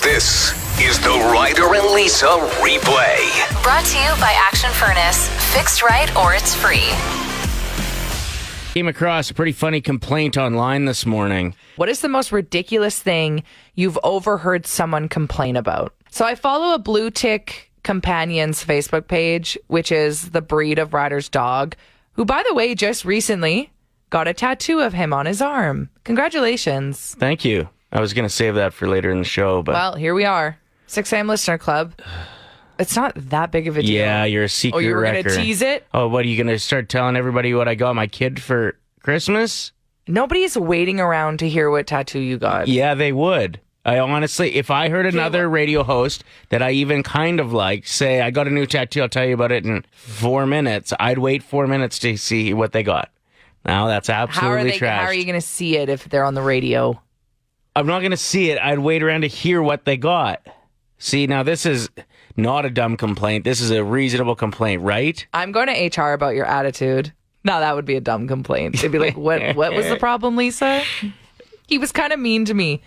This is the Ryder and Lisa replay. Brought to you by Action Furnace. Fixed right or it's free. Came across a pretty funny complaint online this morning. What is the most ridiculous thing you've overheard someone complain about? So I follow a Blue Tick Companions Facebook page, which is the breed of Ryder's dog, who, by the way, just recently got a tattoo of him on his arm. Congratulations. Thank you. I was going to save that for later in the show, but... Well, here we are. 6 a.m. Listener Club. It's not that big of a deal. Yeah, you're a secret wrecker. Oh, you were going to tease it? Oh, what, are you going to start telling everybody what I got my kid for Christmas? Nobody's waiting around to hear what tattoo you got. Yeah, they would. I honestly, if I heard another radio host that I even kind of like say, I got a new tattoo, I'll tell you about it in 4 minutes, I'd wait 4 minutes to see what they got. Now, that's absolutely trash. How are you going to see it if they're on the radio? I'm not going to see it. I'd wait around to hear what they got. See, now this is not a dumb complaint. This is a reasonable complaint, right? I'm going to HR about your attitude. No, that would be a dumb complaint. They'd be like, what was the problem, Lisa? He was kind of mean to me.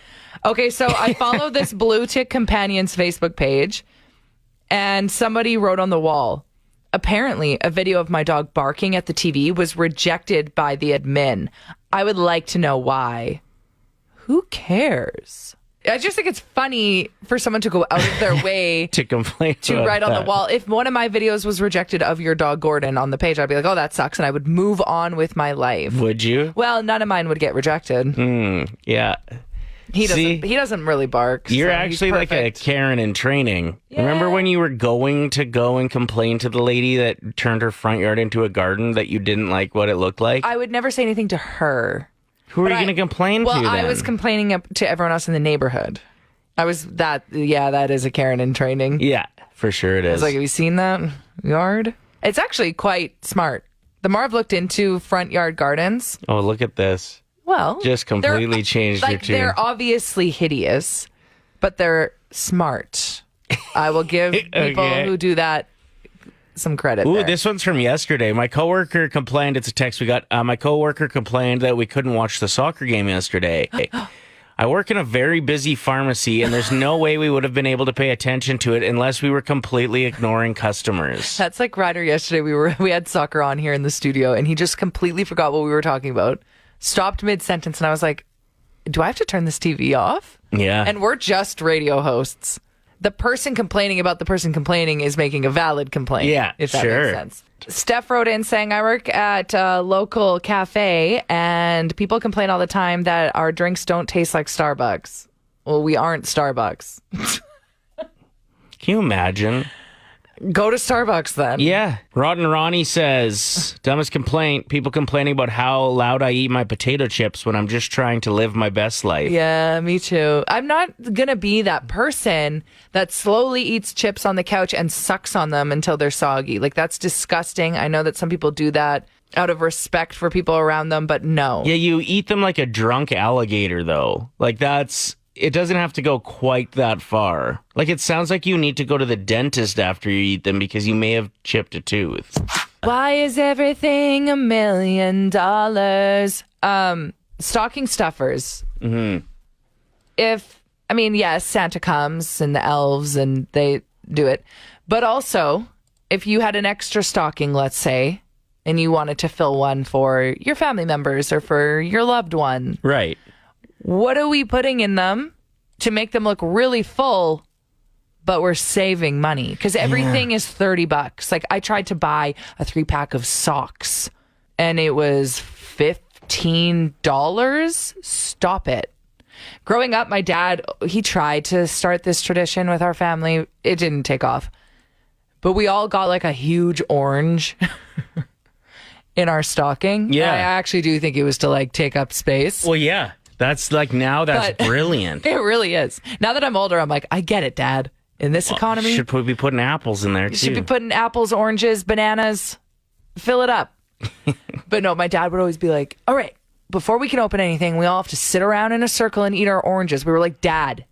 Okay, so I follow this Blue Tick Companions Facebook page, and somebody wrote on the wall, apparently a video of my dog barking at the TV was rejected by the admin. I would like to know why. Who cares? I just think it's funny for someone to go out of their way to complain to write on the wall. If one of my videos was rejected of your dog Gordon on the page, I'd be like, oh, that sucks, and I would move on with my life. Would you? Well, none of mine would get rejected. Yeah. He doesn't really bark. You're so actually like a Karen in training. Yeah. Remember when you were going to go and complain to the lady that turned her front yard into a garden that you didn't like what it looked like? I would never say anything to her. Who are you going to complain to then? Well, I was complaining to everyone else in the neighborhood. That is a Karen in training. Yeah, for sure it is. I was like, have you seen that yard? It's actually quite smart. The more I've looked into front yard gardens. Oh, look at this. Well, just completely changed your tune. They're obviously hideous, but they're smart. I will give people who do that some credit. Ooh, there. This one's from yesterday. My coworker complained. It's a text we got. My coworker complained that we couldn't watch the soccer game yesterday. I work in a very busy pharmacy, and there's no way we would have been able to pay attention to it unless we were completely ignoring customers. That's like Ryder yesterday. We had soccer on here in the studio, and he just completely forgot what we were talking about. Stopped mid-sentence, and I was like, do I have to turn this TV off? Yeah. And we're just radio hosts. The person complaining about the person complaining is making a valid complaint. Yeah, if that sure. makes sense. Steph wrote in saying, I work at a local cafe, and people complain all the time that our drinks don't taste like Starbucks. Well, we aren't Starbucks. Can you imagine? Go to Starbucks then. Yeah. Rotten Ronnie says, dumbest complaint, people complaining about how loud I eat my potato chips when I'm just trying to live my best life. Yeah, me too. I'm not going to be that person that slowly eats chips on the couch and sucks on them until they're soggy. Like, that's disgusting. I know that some people do that out of respect for people around them, but no. Yeah, you eat them like a drunk alligator, though. Like, it doesn't have to go quite that far. Like, it sounds like you need to go to the dentist after you eat them because you may have chipped a tooth. Why is everything $1 million? Stocking stuffers. Mm-hmm. Yes, Santa comes and the elves and they do it. But also, if you had an extra stocking, let's say, and you wanted to fill one for your family members or for your loved one. Right. What are we putting in them to make them look really full, but we're saving money? Because everything is $30. Like, I tried to buy a 3-pack of socks, and it was $15. Stop it. Growing up, my dad, he tried to start this tradition with our family. It didn't take off. But we all got like a huge orange in our stocking. Yeah. I actually do think it was to like take up space. Well, yeah. That's brilliant. It really is. Now that I'm older, I'm like, I get it, Dad. In this economy, should be putting apples in there, too. You should be putting apples, oranges, bananas. Fill it up. But no, my dad would always be like, all right, before we can open anything, we all have to sit around in a circle and eat our oranges. We were like, Dad,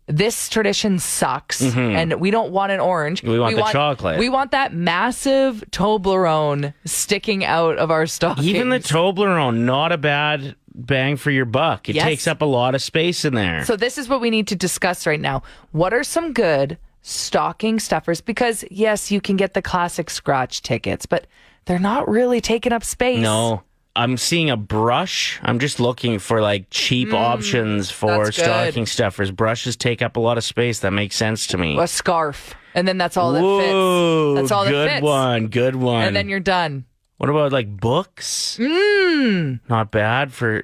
this tradition sucks, and we don't want an orange. We want the chocolate. We want that massive Toblerone sticking out of our stockings. Even the Toblerone, not a bad bang for your buck. It Yes. takes up a lot of space in there. So this is what we need to discuss right now. What are some good stocking stuffers? Because yes, you can get the classic scratch tickets, but they're not really taking up space. No. I'm seeing a brush. I'm just looking for like cheap options for that's good. stocking stuffers. Brushes take up a lot of space. That makes sense to me. A scarf. And then that's all that Whoa, fits. That's all that good fits. one. Good one. And then you're done. What about like books? Not bad for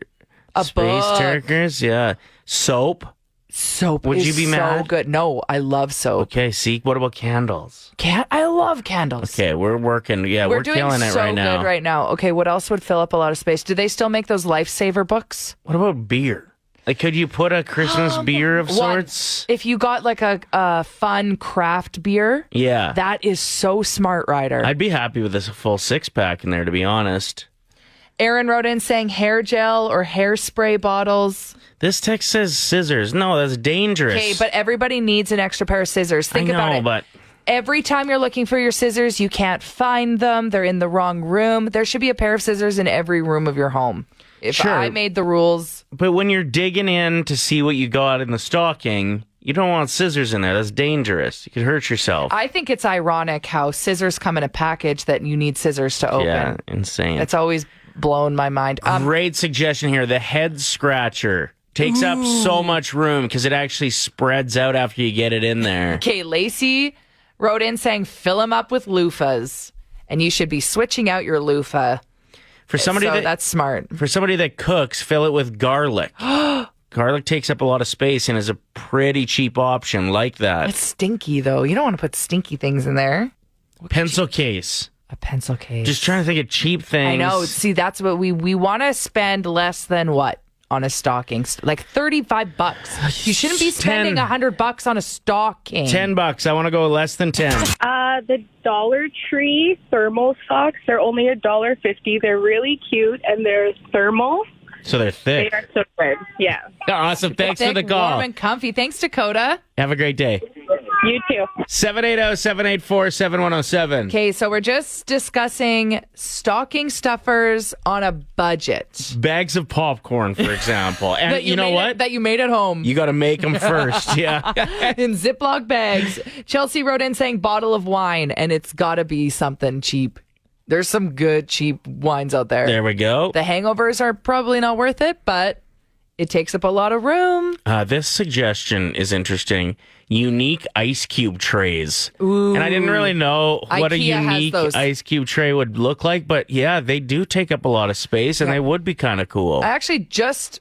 A space book. takers. Yeah. Soap. Soap Would is you be so mad? good. No, I love soap. Okay, see. What about candles? I love candles. Okay, we're working. Yeah, we're doing killing it so right now. good right now. Okay, what else would fill up a lot of space? Do they still make those lifesaver books? What about beer? Like, could you put a Christmas beer of sorts? If you got like a fun craft beer, Yeah. that is so smart, Ryder. I'd be happy with this full 6-pack in there, to be honest. Aaron wrote in saying hair gel or hairspray bottles. This text says scissors. No, that's dangerous. Okay, but everybody needs an extra pair of scissors. Think I know, about it. but Every time you're looking for your scissors, you can't find them. They're in the wrong room. There should be a pair of scissors in every room of your home. If Sure. I made the rules, when you're digging in to see what you got in the stocking, you don't want scissors in there. That's dangerous. You could hurt yourself. I think it's ironic how scissors come in a package that you need scissors to open. Yeah, insane. It's always blown my mind. Great suggestion here. The head scratcher takes up so much room because it actually spreads out after you get it in there. Okay, Lacey wrote in saying fill them up with loofahs, and you should be switching out your loofah. For somebody So that that's smart. for somebody that cooks, fill it with garlic. Garlic takes up a lot of space and is a pretty cheap option like that. It's stinky though. You don't want to put stinky things in there. Pencil case. A pencil case. Just trying to think of cheap things. I know. See, that's what we want to spend less than what on a stocking? Like $35. You shouldn't be spending 10. $100 on a stocking. $10. I want to go less than 10. The Dollar Tree thermal socks are only $1.50. They're really cute and they're thermal. So they're They thick. are so good. Yeah. Awesome. Thanks for Thick, the call. warm, and comfy. Thanks, Dakota. Have a great day. You too. 780-784-7107. Okay, so we're just discussing stocking stuffers on a budget. Bags of popcorn, for example. And That you know made what? that you made at home. You got to make them first. Yeah. In Ziploc bags. Chelsea wrote in saying bottle of wine, and it's got to be something cheap. There's some good cheap wines out there. There we go. The hangovers are probably not worth it, but it takes up a lot of room. This suggestion is interesting. Unique ice cube trays. Ooh. And I didn't really know what a IKEA has unique those. ice cube tray would look like, but yeah, they do take up a lot of space and they would be kind of cool. I actually just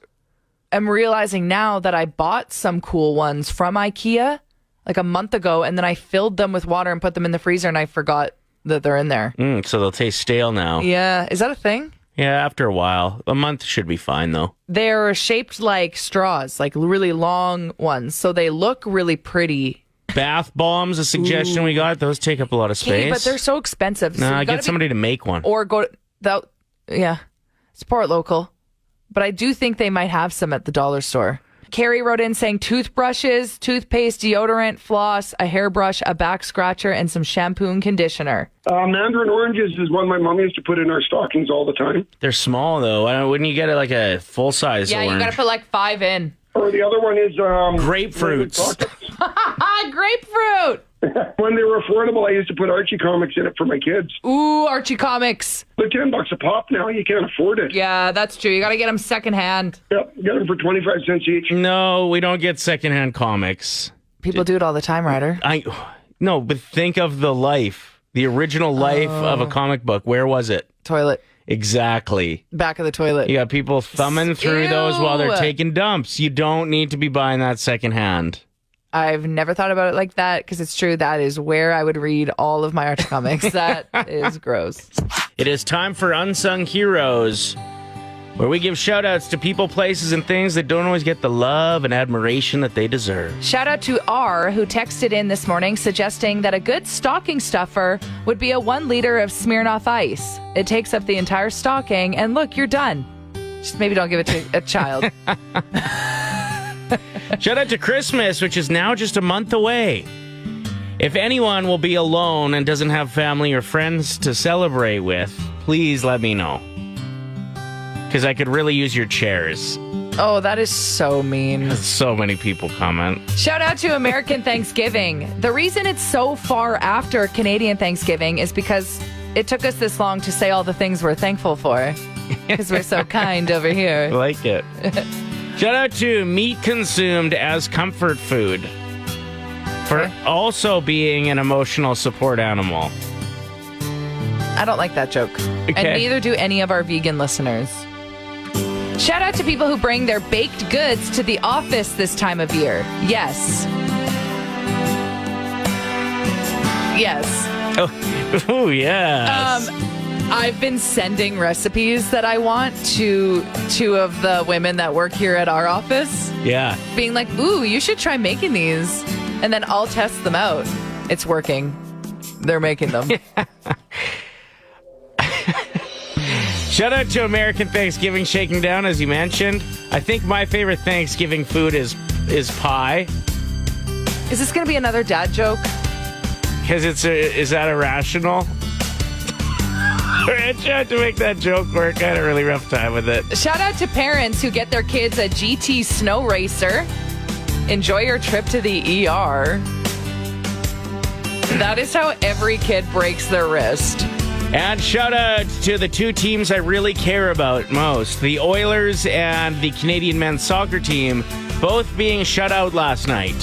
am realizing now that I bought some cool ones from IKEA like a month ago, and then I filled them with water and put them in the freezer, and I forgot that they're in there. So they'll taste stale now. Yeah. Is that a thing? Yeah, after a while. A month should be fine, though. They're shaped like straws, like really long ones. So they look really pretty. Bath bombs, a suggestion we got. Those take up a lot of space. Okay, but they're so expensive. So Nah, you gotta get somebody to make one. or go that. Yeah, support local. But I do think they might have some at the dollar store. Carrie wrote in saying toothbrushes, toothpaste, deodorant, floss, a hairbrush, a back scratcher, and some shampoo and conditioner. Mandarin oranges is one my mom used to put in our stockings all the time. They're small, though. Wouldn't you get it like a full-size Yeah, orange? you got to put like 5 in. Or the other one is Grapefruits. Grapefruit. When they were affordable, I used to put Archie comics in it for my kids. Ooh, Archie comics. They're $10 a pop now. You can't afford it. Yeah, that's true. You got to get them secondhand. Yep, get them for 25 cents each. No, we don't get secondhand comics. People do it all the time, Ryder. No, but think of the life, the original life of a comic book. Where was it? Toilet. Exactly. Back of the toilet. You got people thumbing through those while they're Ew. taking dumps. You don't need to be buying that secondhand. I've never thought about it like that because it's true. That is where I would read all of my Archie comics. That is gross. It is time for Unsung Heroes, where we give shout outs to people, places, and things that don't always get the love and admiration that they deserve. Shout out to R, who texted in this morning suggesting that a good stocking stuffer would be a 1 liter of Smirnoff Ice. It takes up the entire stocking, and look, you're done. Just maybe don't give it to a child. Shout out to Christmas, which is now just a month away. If anyone will be alone and doesn't have family or friends to celebrate with, please let me know. because I could really use your chairs. Oh, that is so mean. So many people comment. Shout out to American Thanksgiving. The reason it's so far after Canadian Thanksgiving is because it took us this long to say all the things we're thankful for. Because we're so kind over here. Like it. Shout out to meat consumed as comfort food for also being an emotional support animal. I don't like that joke. Okay. And neither do any of our vegan listeners. Shout out to people who bring their baked goods to the office this time of year. Yes. Yes. Oh yes. I've been sending recipes that I want to two of the women that work here at our office. Yeah. Being like, ooh, you should try making these. And then I'll test them out. It's working. They're making them. Shout out to American Thanksgiving shaking down, as you mentioned. I think my favorite Thanksgiving food is pie. Is this going to be another dad joke? Because is that irrational? I tried to make that joke work. I had a really rough time with it. Shout out to parents who get their kids a GT snow racer. Enjoy your trip to the ER. That is how every kid breaks their wrist. And shout out to the two teams I really care about most, the Oilers and the Canadian men's soccer team, both being shut out last night.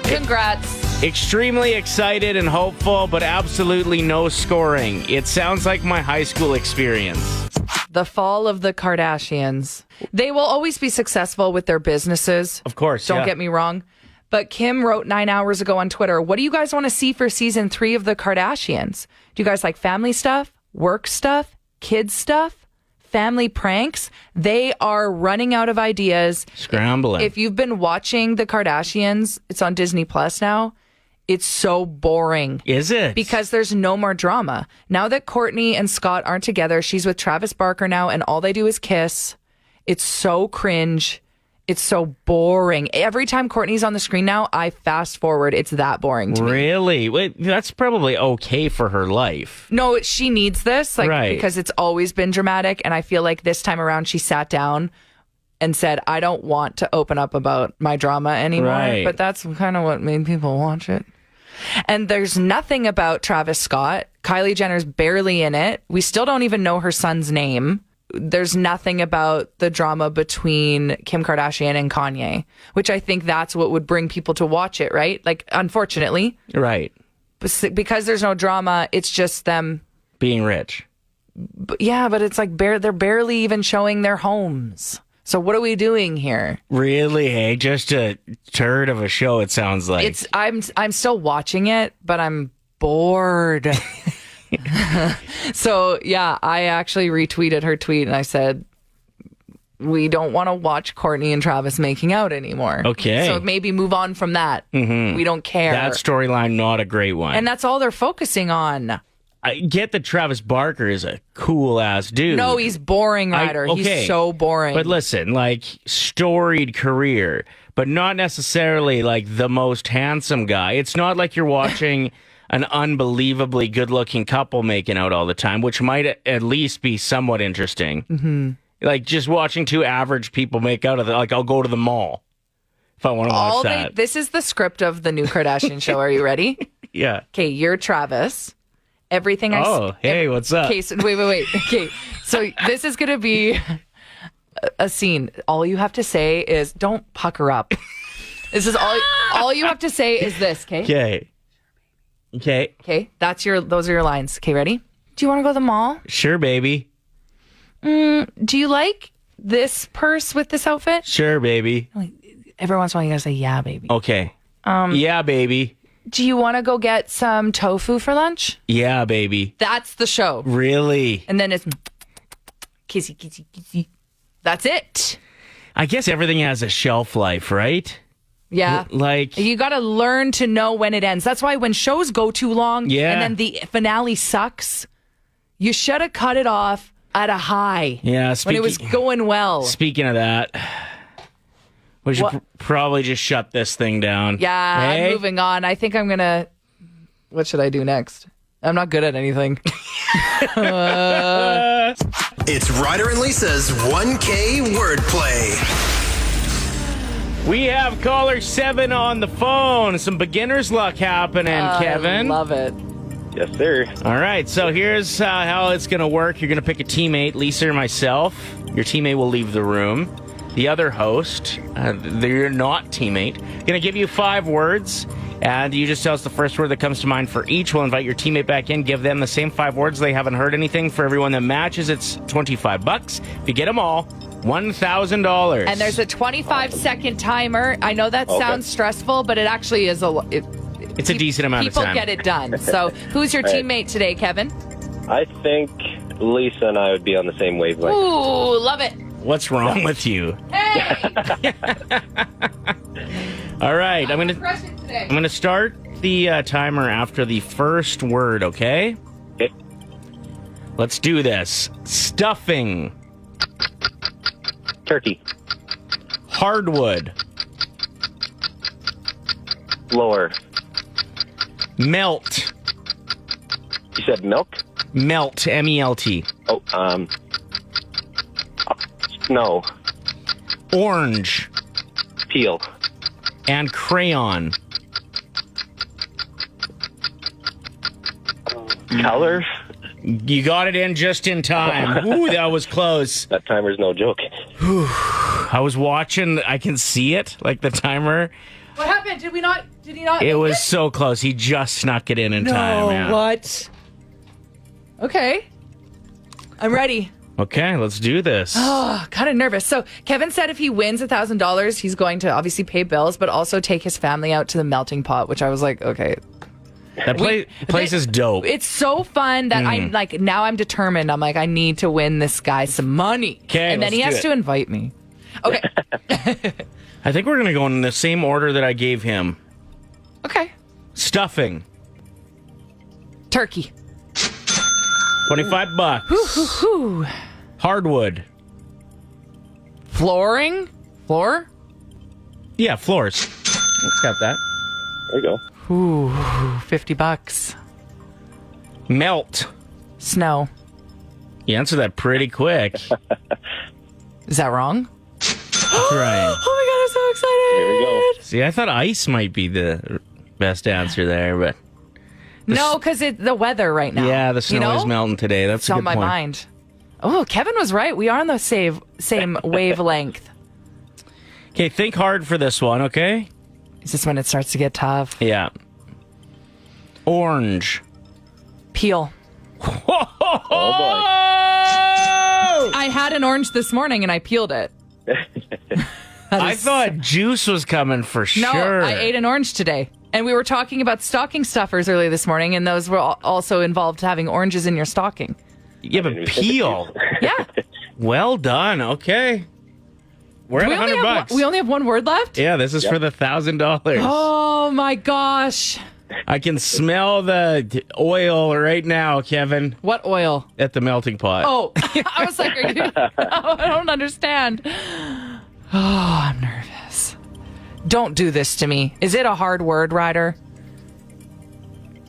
Congrats. Extremely excited and hopeful, but absolutely no scoring. It sounds like my high school experience. The fall of the Kardashians. They will always be successful with their businesses. Of course, Don't get me wrong. But Kim wrote 9 hours ago on Twitter, what do you guys want to see for season 3 of the Kardashians? Do you guys like family stuff, work stuff, kids stuff, family pranks? They are running out of ideas. Scrambling. If you've been watching the Kardashians, it's on Disney Plus now. It's so boring. Is it? Because there's no more drama. Now that Kourtney and Scott aren't together, she's with Travis Barker now, and all they do is kiss. It's so cringe. It's so boring. Every time Kourtney's on the screen now, I fast forward. It's that boring to me. Really? Wait, that's probably okay for her life. No, she needs this, Right. because it's always been dramatic, and I feel like this time around she sat down and said, I don't want to open up about my drama anymore. Right. But that's kind of what made people watch it. And there's nothing about Travis Scott. Kylie Jenner's barely in it. We still don't even know her son's name. There's nothing about the drama between Kim Kardashian and Kanye, which I think that's what would bring people to watch it, right? Like, unfortunately. Right. Because there's no drama, it's just them being rich. But it's like they're barely even showing their homes. So what are we doing here? Really? Hey, just a turd of a show, it sounds like. I'm still watching it, but I'm bored. So, yeah, I actually retweeted her tweet and I said, we don't want to watch Kourtney and Travis making out anymore. Okay. So maybe move on from that. Mm-hmm. We don't care. That storyline, not a great one. And that's all they're focusing on. I get that Travis Barker is a cool-ass dude. No, he's boring, Ryder. He's so boring. But listen, like, storied career, but not necessarily, like, the most handsome guy. It's not like you're watching an unbelievably good-looking couple making out all the time, which might at least be somewhat interesting. Mm-hmm. Like, just watching two average people make out of like, I'll go to the mall if I want to watch that. This is the script of the new Kardashian show. Are you ready? Yeah. Okay, you're Travis. Everything what's up? Okay, so wait. Okay, so this is going to be a scene. All you have to say is, don't pucker up. This is all you have to say is this, okay? Okay, those are your lines. Okay, ready? Do you want to go to the mall? Sure, baby. Do you like this purse with this outfit? Sure, baby. Every once in a while you gotta say, yeah, baby. Okay. Yeah, baby. Do you want to go get some tofu for lunch? Yeah, baby. That's the show. Really? And then it's kissy, kissy, kissy. That's it. I guess everything has a shelf life, right? Yeah. Like, you got to learn to know when it ends. That's why when shows go too long and then the finale sucks, you should have cut it off at a high. Yeah, when it was going well. Speaking of that, we should probably just shut this thing down. Yeah, hey? I'm moving on. I think I'm going to... What should I do next? I'm not good at anything. It's Ryder and Lisa's 1K wordplay. We have caller 7 on the phone. Some beginner's luck happening, Kevin. Love it. Yes, sir. All right, so here's how it's going to work. You're going to pick a teammate, Lisa or myself. Your teammate will leave the room. The other host, they're not teammate, going to give you 5 words, and you just tell us the first word that comes to mind for each. We'll invite your teammate back in, give them the same 5 words. They haven't heard anything. For everyone that matches, it's $25. If you get them all, $1,000. And there's a 25-second timer. I know that sounds stressful, but it actually is It's a decent amount of time. People get it done. So who's your teammate today, Kevin? I think Lisa and I would be on the same wavelength. Ooh, love it. What's wrong with you? Hey! All right, I'm I'm crushing today. going to start the timer after the first word, okay? Okay. Let's do this. Stuffing. Turkey. Hardwood. Floor. Melt. You said milk? Melt. M-E-L-T. Oh, snow. Orange. Peel. And crayon. Color. You got it in just in time. Ooh, that was close. That timer's no joke. I was watching. I can see it, like the timer. What happened? Did he not? It was so close. He just snuck it in time. Yeah. What? Okay. I'm ready. Okay, let's do this. Oh, kind of nervous. So Kevin said if he wins $1,000, he's going to obviously pay bills, but also take his family out to the melting pot, which I was like, okay. That place is dope. It's so fun that I'm like, now I'm determined. I'm like, I need to win this guy some money. Okay, and then he has to invite me. Okay. I think we're going to go in the same order that I gave him. Okay. Stuffing. Turkey. $25. Whew. Hardwood. Flooring? Floor? Yeah, floors. Let's got that. There you go. Ooh, $50. Melt. Snow. You answered that pretty quick. Is that wrong? That's right. Oh my god, I'm so excited. Here we go. See, I thought ice might be the best answer there, but No, because it's the weather right now. yeah, the snow is melting today. That's It's a good on my point. mind. Oh, Kevin was right. We are on the same wavelength. Okay, think hard for this one, okay? Is this when it starts to get tough? Yeah. Orange. Peel. Oh, I had an orange this morning and I peeled it. I thought juice was coming for No, sure. I ate an orange today. And we were talking about stocking stuffers earlier this morning, and those were also involved having oranges in your stocking. Yeah, but peel. Yeah. Well done. Okay. We're at $100. We only have one word left? Yeah, this is for the $1,000. Oh my gosh. I can smell the oil right now, Kevin, What oil? at the melting pot. Oh, I was like, I don't understand. Oh, I'm nervous. Don't do this to me. Is it a hard word, Ryder?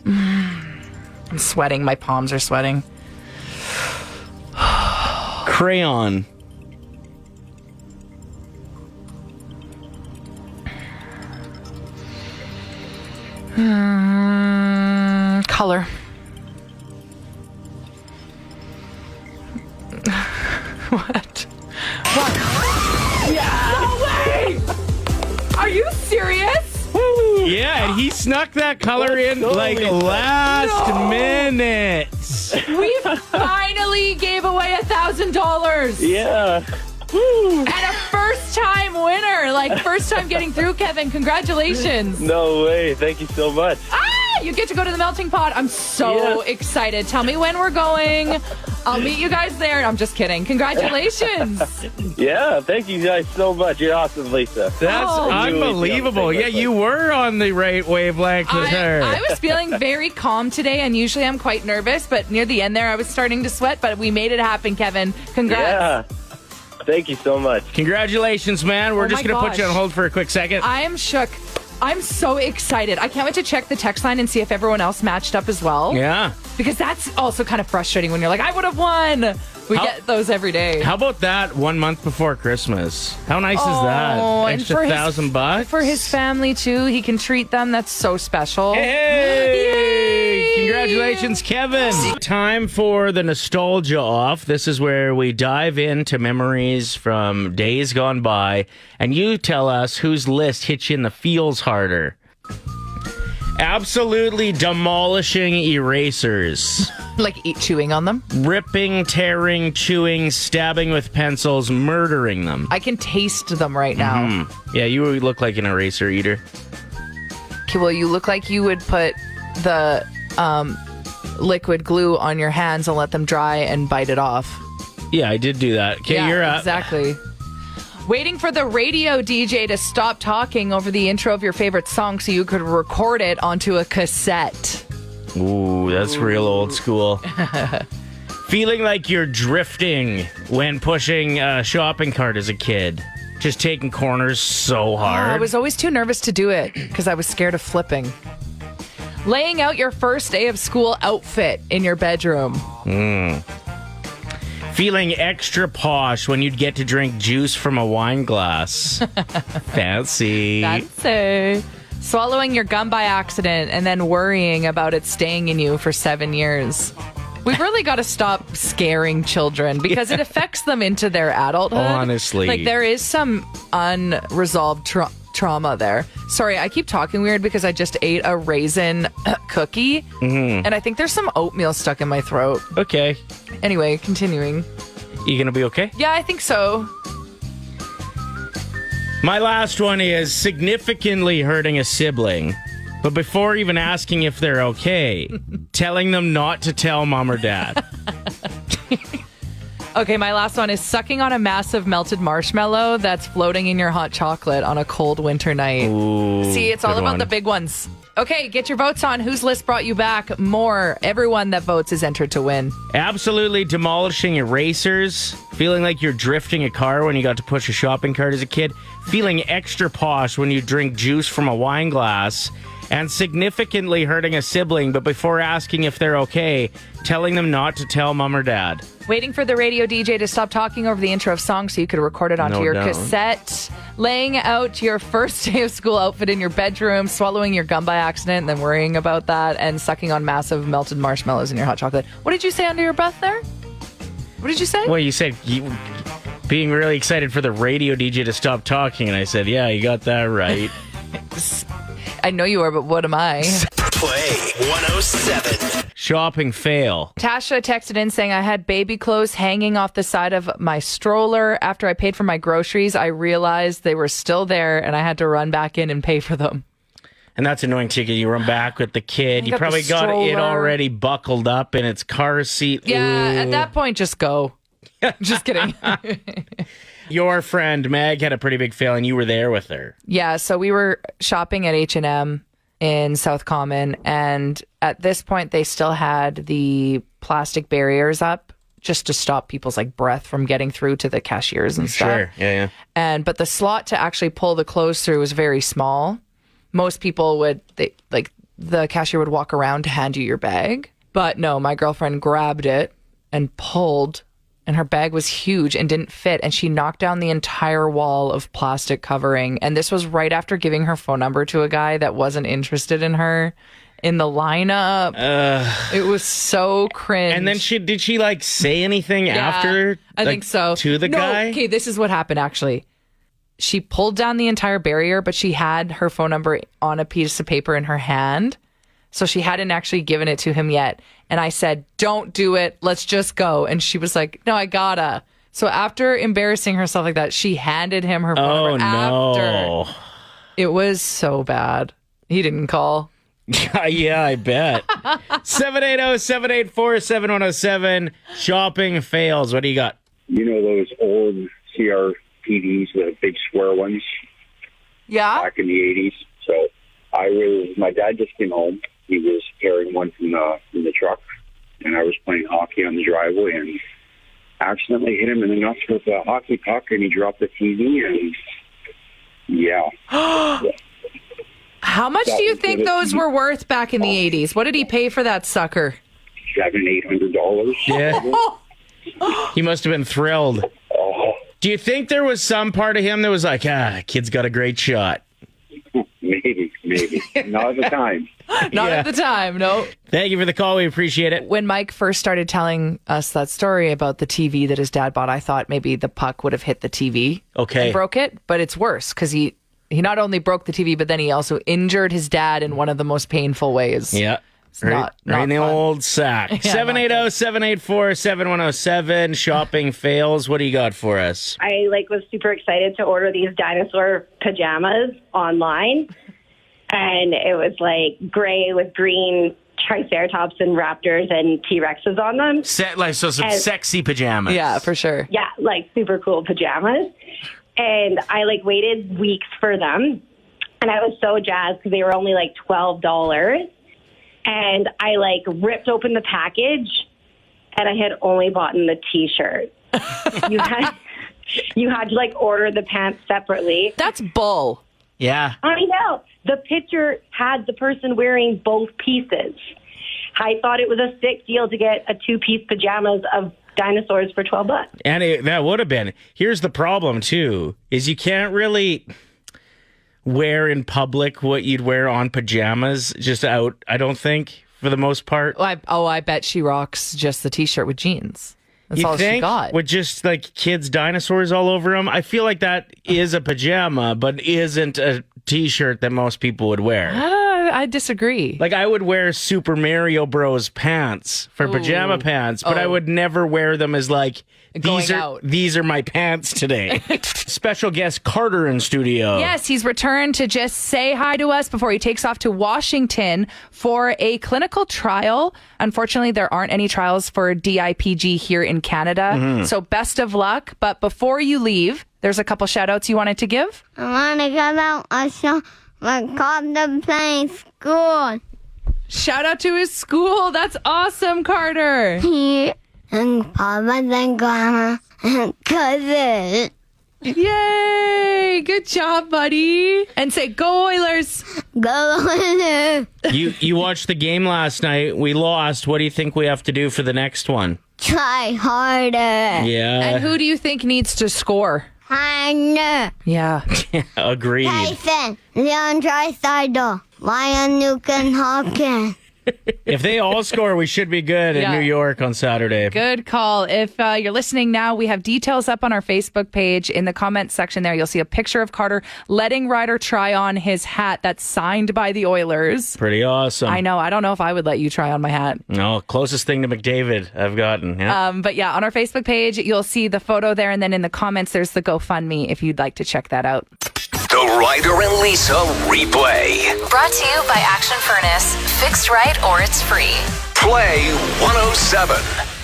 I'm sweating. My palms are sweating. Crayon. Color. What? Yeah. No way! Are you serious? Yeah, and he snuck that color in like last minute. We finally gave away $1,000. yeah. And a first-time winner. Like, first time getting through, Kevin. Congratulations. No way. Thank you so much. You get to go to the melting pot. I'm so excited. Tell me when we're going. I'll meet you guys there. I'm just kidding. Congratulations. Yeah, thank you guys so much. You're awesome, Lisa. That's Oh. unbelievable. Yeah, you were on the right wavelength with her. I was feeling very calm today, and usually I'm quite nervous, but near the end there, I was starting to sweat, but we made it happen, Kevin. Congrats. Yeah. Thank you so much. Congratulations, man. We're Oh just my going to put you on gosh. hold for a quick second. I am shook. I'm so excited. I can't wait to check the text line and see if everyone else matched up as well. Yeah. Because that's also kind of frustrating when you're like, I would have won. We get those every day. How about that 1 month before Christmas? How nice is that? And Extra for his- $1,000? For his family, too. He can treat them. That's so special. Hey! Congratulations, Kevin. Time for the nostalgia off. This is where we dive into memories from days gone by, and you tell us whose list hits you in the feels harder. Absolutely demolishing erasers. Like chewing on them. Ripping, tearing, chewing, stabbing with pencils, murdering them. I can taste them right now. Yeah, you look like an eraser eater. Okay, well, you look like you would put the liquid glue on your hands and let them dry and bite it off. Yeah, I did do that. Okay, Yeah, you're up. exactly. Waiting for the radio DJ to stop talking over the intro of your favorite song so you could record it onto a cassette. Ooh, that's real old school. Feeling like you're drifting when pushing a shopping cart as a kid. Just taking corners so hard. I was always too nervous to do it because I was scared of flipping. Laying out your first day of school outfit in your bedroom. Feeling extra posh when you'd get to drink juice from a wine glass. Fancy. Fancy. Swallowing your gum by accident and then worrying about it staying in you for 7 years. We've really got to stop scaring children because it affects them into their adulthood. Honestly. Like, there is some unresolved trauma there. Sorry, I keep talking weird because I just ate a raisin cookie. And I think there's some oatmeal stuck in my throat. Okay. Anyway, continuing. You gonna be okay? Yeah, I think so. My last one is significantly hurting a sibling, but before even asking if they're okay, telling them not to tell mom or dad. Okay, my last one is sucking on a massive melted marshmallow that's floating in your hot chocolate on a cold winter night. Ooh, See, it's all good about one. the big ones. Okay, get your votes on whose list brought you back more. Everyone that votes is entered to win. Absolutely demolishing erasers. Feeling like you're drifting a car when you got to push a shopping cart as a kid. Feeling extra posh when you drink juice from a wine glass. And significantly hurting a sibling, but before asking if they're okay, telling them not to tell mom or dad. Waiting for the radio DJ to stop talking over the intro of songs so you could record it onto No your doubt. cassette. Laying out your first day of school outfit in your bedroom. Swallowing your gum by accident and then worrying about that. And sucking on massive melted marshmallows in your hot chocolate. What did you say under your breath there? What did you say? Well, you said being really excited for the radio DJ to stop talking, and I said, yeah, you got that right. I know you are, but what am I? Play 107. Shopping fail. Tasha texted in saying, I had baby clothes hanging off the side of my stroller. After I paid for my groceries, I realized they were still there and I had to run back in and pay for them. And that's annoying too. 'Cause you run back with the kid. You got the probably got it stroller. already buckled up in its car seat. Yeah, Ooh. at that point, just go. Just kidding. Your friend Meg had a pretty big fail, and you were there with her. Yeah, so we were shopping at H&M in South Common, and at this point, they still had the plastic barriers up just to stop people's like breath from getting through to the cashiers and stuff. Sure. Yeah. But the slot to actually pull the clothes through was very small. Most people the cashier would walk around to hand you your bag. But no, my girlfriend grabbed it and pulled, and her bag was huge and didn't fit. And she knocked down the entire wall of plastic covering. And this was right after giving her phone number to a guy that wasn't interested in her in the lineup. It was so cringe. And then did she like say anything after? I think so. To the guy? Okay, this is what happened actually. She pulled down the entire barrier, but she had her phone number on a piece of paper in her hand. So she hadn't actually given it to him yet. And I said, don't do it. Let's just go. And she was like, no, I gotta. So after embarrassing herself like that, she handed him her phone number no. after. It was so bad. He didn't call. Yeah, I bet. 780-784-7107. Shopping fails. What do you got? You know those old CRTVs, the big square ones Yeah? back in the 80s? So my dad just came home. He was carrying one from the truck, and I was playing hockey on the driveway and accidentally hit him in the nuts with a hockey puck, and he dropped the TV, and yeah. How much do you think those were worth back in the 80s? What did he pay for that sucker? $700-800. Yeah. He must have been thrilled. Oh, Do you think there was some part of him that was like, kid's got a great shot? maybe. Not at the time. Not at the time, no. Thank you for the call. We appreciate it. When Mike first started telling us that story about the TV that his dad bought, I thought maybe the puck would have hit the TV Okay. and broke it. But it's worse because he not only broke the TV, but then he also injured his dad in one of the most painful ways. Yeah. It's not in the fun. old sack. 780-784-7107. Shopping fails. What do you got for us? I was super excited to order these dinosaur pajamas online, and it was gray with green triceratops and raptors and T-Rexes on them. Some sexy pajamas. Yeah, for sure. Yeah, super cool pajamas. And I waited weeks for them, and I was so jazzed because they were only $12. And I ripped open the package, and I had only bought the T-shirt. you had to order the pants separately. That's bull. Yeah. I know. The picture had the person wearing both pieces. I thought it was a sick deal to get a 2-piece pajamas of dinosaurs for $12. And that would have been. Here's the problem, too, is you can't really wear in public what you'd wear on pajamas just out, I don't think, for the most part. I bet she rocks just the T-shirt with jeans. That's You all think? she got. With just kids' dinosaurs all over them? I feel like that is a pajama, but isn't a T-shirt that most people would wear. I disagree. I would wear Super Mario Bros. Pants for pajama pants, but I would never wear them as these are my pants today. Special guest Carter in studio. Yes, he's returned to just say hi to us before he takes off to Washington for a clinical trial. Unfortunately, there aren't any trials for DIPG here in Canada. So best of luck. But before you leave, there's a couple shout outs you wanted to give. I want to give out a show called the playing school. Shout out to his school. That's awesome, Carter. He and Papa and Grandma and cousin. Yay! Good job, buddy. And say, go Oilers. Go Oilers. You watched the game last night. We lost. What do you think we have to do for the next one? Try harder. Yeah. And who do you think needs to score? Hunter. Yeah. Agreed. Tyson. Leon Draisaitl. Ryan Newton Hopkins. If they all score, we should be good in New York on Saturday. Good call. If you're listening now, we have details up on our Facebook page. In the comments section there, you'll see a picture of Carter letting Ryder try on his hat that's signed by the Oilers. Pretty awesome. I know. I don't know if I would let you try on my hat. No, closest thing to McDavid I've gotten. Yeah. But yeah, on our Facebook page, you'll see the photo there. And then in the comments, there's the GoFundMe if you'd like to check that out. The Ryder and Lisa replay. Brought to you by Action Furnace. Fixed right or it's free. Play 107.